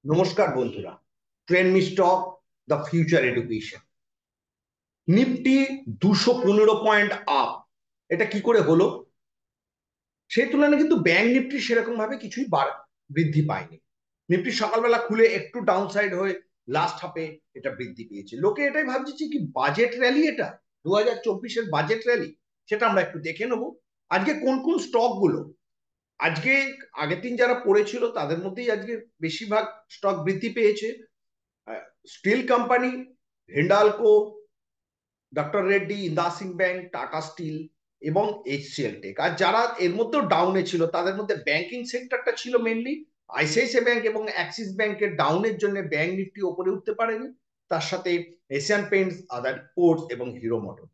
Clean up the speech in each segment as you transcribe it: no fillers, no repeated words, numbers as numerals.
নমস্কার বন্ধুরা। Trend stock the future education. Nifty 215 point up. এটা কি করে হলো? সেই তুলনায় কিন্তু ব্যাংক নিফটি সেরকম ভাবে কিছুই বৃদ্ধি পায়নি। নিফটি সকালবেলা খুলে একটু ডাউন সাইড হয়ে লাস্ট হাফে এটা বৃদ্ধি পেয়েছে। লোকে এটাই ভাবছে কি বাজেট র্যালি, এটা 2024-এর বাজেট র্যালি। সেটা আমরা একটু দেখে নেবো। আজকে কোন কোন স্টক গুলো আজকে আগের দিন যারা পড়েছিল তাদের মধ্যেই আজকে বেশিরভাগ স্টক বৃদ্ধি পেয়েছে। Steel company, Hindalco, doctor Reddy, IndusInd bank, Tata steel এবং এইচসিএল টেক। আর যারা এর মধ্যেও ডাউনে ছিল তাদের মধ্যে ব্যাংকিং সেক্টরটা ছিল মেনলি। আইসিআইসিআই ব্যাংক এবং অ্যাক্সিস ব্যাংকের ডাউনের জন্য ব্যাংক নিফটি ওপরে উঠতে পারেনি। তার সাথে এশিয়ান পেইন্টস, আদার পোর্টস এবং hero motor.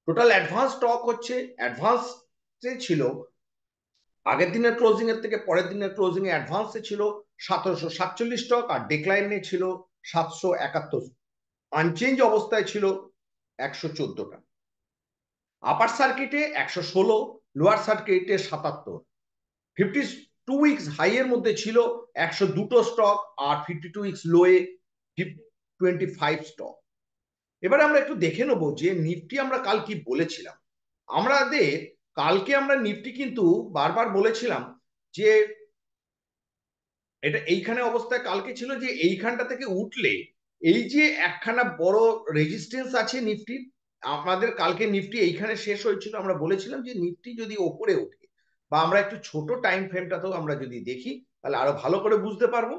Total advance stock হচ্ছে অ্যাডভান্স ছিল আগের দিনের ক্লোজিং এর থেকে পরের দিনের ক্লোজিং এ অ্যাডভান্সে ছিল 1747 স্টক, আর ডিক্লাইনে ছিল 771। আনচেঞ্জ অবস্থায় ছিল 114টা। আপার সার্কিটে 116, লোয়ার সার্কিটে 77। 52 উইকস হাই এর মধ্যে ছিল 102 স্টক, আর 52 উইকস লোয়ে 25 স্টক। এবারে আমরা একটু দেখে নেবো যে নিফটি আমরা কাল কি বলেছিলাম। আমাদের কালকে আমরা নিফটি কিন্তু বারবার বলেছিলাম যে এটা এইখানে অবস্থায় কালকে ছিল যে এইখানটা থেকে উঠলে এই যে একখানা বড় রেজিস্ট্যান্স আছে নিফটির। আমাদের কালকে নিফটি এইখানে শেষ হয়েছিল, আমরা বলেছিলাম যে নিফটি যদি ওপরে ওঠে বা আমরা একটু ছোট টাইম ফ্রেমটাতেও আমরা যদি দেখি তাহলে আরো ভালো করে বুঝতে পারবো।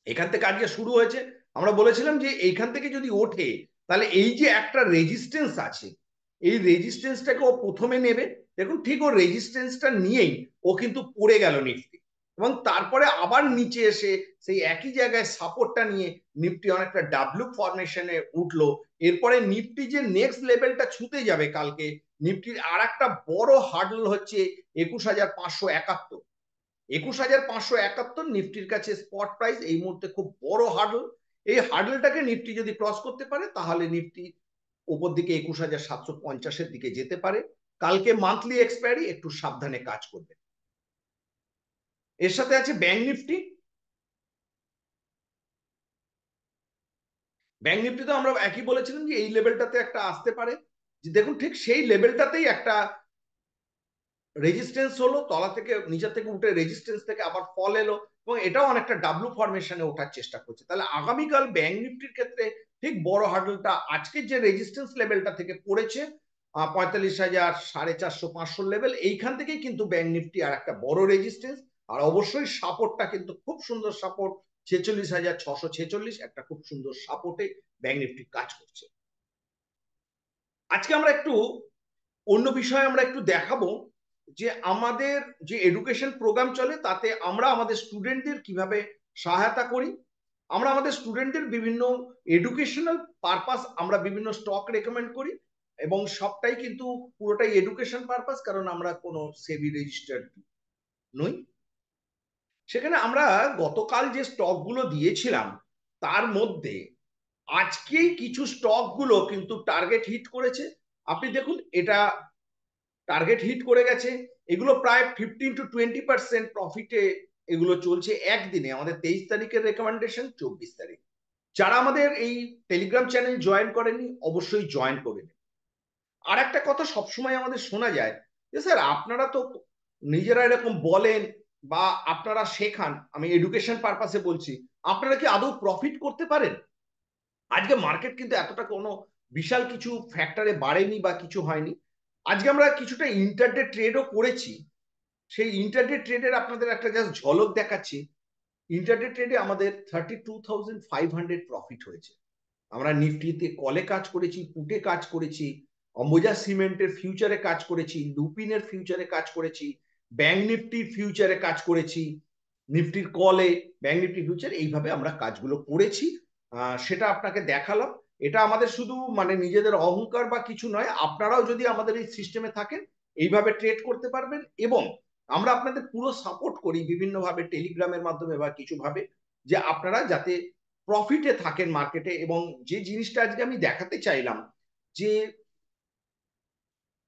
এখান থেকে আজকে শুরু হয়েছে, আমরা বলেছিলাম যে এইখান থেকে যদি ওঠে তাহলে এই যে একটা রেজিস্ট্যান্স আছে, এই রেজিস্ট্যান্সটাকে ও প্রথমে নেবে। দেখুন ঠিক ও রেজিস্ট্যান্সটা নিয়েই ও কিন্তু পড়ে গেল নিফটি, এবং তারপরে আবার নিচে এসে সেই একই জায়গায় সাপোর্টটা নিয়ে নিফটি অনেকটা ডাব্লু ফরমেশনে উঠলো। এরপরে নিফটি যে নেক্সট লেভেলটা ছুতে যাবে কালকে, নিফটির আর একটা বড় হার্ডল হচ্ছে 21,571। 21,571 নিফটির কাছে স্পট প্রাইস এই মুহূর্তে খুব বড় হার্ডল। এই হার্ডলটাকে নিফটি যদি ক্রস করতে পারে তাহলে নিফটি উপর দিকে 21,750-এর দিকে যেতে পারে। কালকে মান্থলি এক্সপায়ারি, একটু সাবধানে কাজ করবে। এর সাথে আছে ব্যাংক নিফটি। ব্যাংক নিফটি তো আমরা একই বলেছিলাম যে এই লেভেলটাতে একটা আসতে পারে। যে দেখুন ঠিক সেই লেভেলটাতেই একটা রেজিস্ট্যান্স হলো, তলা থেকে নিচে থেকে উঠে রেজিস্ট্যান্স থেকে আবার ফল এলো, এবং এটাও অনেকটা ডাব্লু ফরমেশনে ওঠার চেষ্টা করছে। তাহলে আগামীকাল ব্যাংক নিফটির ক্ষেত্রে ঠিক বড় হার্ডলটা আজকের যে রেজিস্ট্যান্স লেভেলটা থেকে পড়েছে 45,450-500 লেভেল, এইখান থেকেই কিন্তু ব্যাংক নিফটি আর একটা বড় রেজিস্ট্যান্স। আর অবশ্যই সাপোর্টটা কিন্তু খুব সুন্দর সাপোর্ট, 46,646 একটা খুব সুন্দর সাপোর্টে ব্যাংক নিফটি কাজ করছে। আজকে আমরা একটু অন্য বিষয়ে আমরা একটু দেখাবো যে আমাদের যে এডুকেশন প্রোগ্রাম চলে তাতে আমরা আমাদের স্টুডেন্টদের কিভাবে সহায়তা করি। আমরা আমাদের স্টুডেন্টদের বিভিন্ন এডুকেশনাল পারপাস আমরা বিভিন্ন স্টক রেকমেন্ড করি, এবং সবটাই কিন্তু পুরোটাই এডুকেশন পারপাস, কারণ আমরা কোনো সেবি রেজিস্টার্ড নই। সেখানে আমরা গতকাল যে স্টকগুলো দিয়েছিলাম তার মধ্যে আজকেই কিছু স্টকগুলো কিন্তু টার্গেট হিট করেছে। আপনি দেখুন এটা টার্গেট হিট করে গেছে। এগুলো প্রায় 15-20% প্রফিটে এগুলো চলছে একদিনে। আমাদের 23 তারিখের রেকমেন্ডেশন, 24 তারিখ। যারা আমাদের এই টেলিগ্রাম চ্যানেল জয়েন করেনি অবশ্যই জয়েন করে নিন। আর একটা কথা সবসময় আমাদের শোনা যায় যে স্যার আপনারা তো নিজেরা এরকম বলেন বা আপনারা শেখান, আমি এডুকেশন পারপাসে বলছি, আপনারা কি আদৌ প্রফিট করতে পারেন? আজকে মার্কেট কিন্তু এতটা কোনো বিশাল কিছু ফ্যাক্টরে বাড়েনি বা কিছু হয়নি। আজকে আমরা কিছুটা ইন্টারডে ট্রেডও করেছি। সেই ইন্টারডে ট্রেডের আপনাদের একটা জাস্ট ঝলক দেখাচ্ছি। ইন্টারডে ট্রেডে আমাদের 32,500 প্রফিট হয়েছে। আমরা নিফটিতে কলে কাজ করেছি, পুটে কাজ করেছি, অম্বুজা সিমেন্টের ফিউচারে কাজ করেছি, লুপিনের ফিউচারে কাজ করেছি, ব্যাংক নিফটির ফিউচারে কাজ করেছি, নিফটির কলে, ব্যাংক নিফটি ফিউচার, এইভাবে আমরা কাজগুলো করেছি। সেটা আপনাকে দেখালাম। এটা আমাদের শুধু মানে নিজেদের অহংকার বা কিছু নয়, আপনারাও যদি আমাদের এই সিস্টেমে থাকেন এইভাবে ট্রেড করতে পারবেন, এবং আমরা আপনাদের পুরো সাপোর্ট করি বিভিন্নভাবে টেলিগ্রামের মাধ্যমে বা কিছু ভাবে, যে আপনারা যাতে প্রফিটে থাকেন মার্কেটে। এবং যে জিনিসটা আজকে আমি দেখাতে চাইলাম যে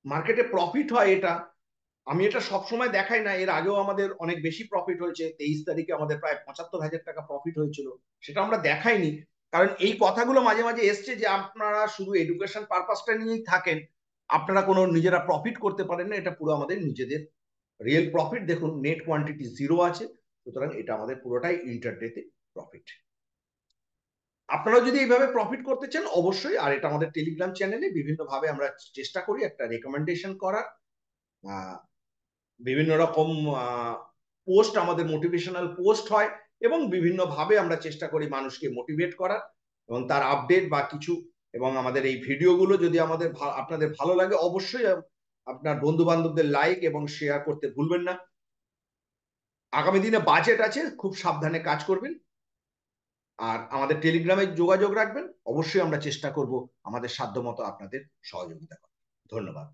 মার্কেটে প্রফিট হয়, এটা আমি এটা সবসময় দেখাই না, এর আগেও আমাদের অনেক বেশি প্রফিট হয়েছে, 23 তারিখে আমাদের প্রায় 75,000 টাকা প্রফিট হয়েছিল, সেটা আমরা দেখাইনি। কারণ এই কথাগুলো মাঝে মাঝে এসছে যে আপনারা শুধু এডুকেশন পারপাসটা নিয়েই থাকেন, আপনারা কোনো নিজেরা প্রফিট করতে পারেন না। এটা পুরো আমাদের নিজেদের রিয়েল প্রফিট। দেখুন নেট কোয়ান্টিটি 0 আছে, সুতরাং এটা আমাদের পুরোটাই ইন্টারডেতে প্রফিট। আপনারা যদি এইভাবে প্রফিট করতে চান অবশ্যই, আর এটা আমাদের টেলিগ্রাম চ্যানেলে বিভিন্নভাবে আমরা চেষ্টা করি একটা রেকমেন্ডেশন করার। বিভিন্ন রকম পোস্ট, আমাদের মোটিভেশনাল পোস্ট হয়, এবং বিভিন্নভাবে আমরা চেষ্টা করি মানুষকে মোটিভেট করার এবং তার আপডেট বা কিছু। এবং আমাদের এই ভিডিওগুলো যদি আপনাদের ভালো লাগে অবশ্যই আপনার বন্ধু বান্ধবদের লাইক এবং শেয়ার করতে ভুলবেন না। আগামী দিনে বাজেট আছে, খুব সাবধানে কাজ করবেন, আর আমাদের টেলিগ্রামে যোগাযোগ রাখবেন। অবশ্যই আমরা চেষ্টা করব আমাদের সাধ্যমতো আপনাদের সহযোগিতা করার। ধন্যবাদ।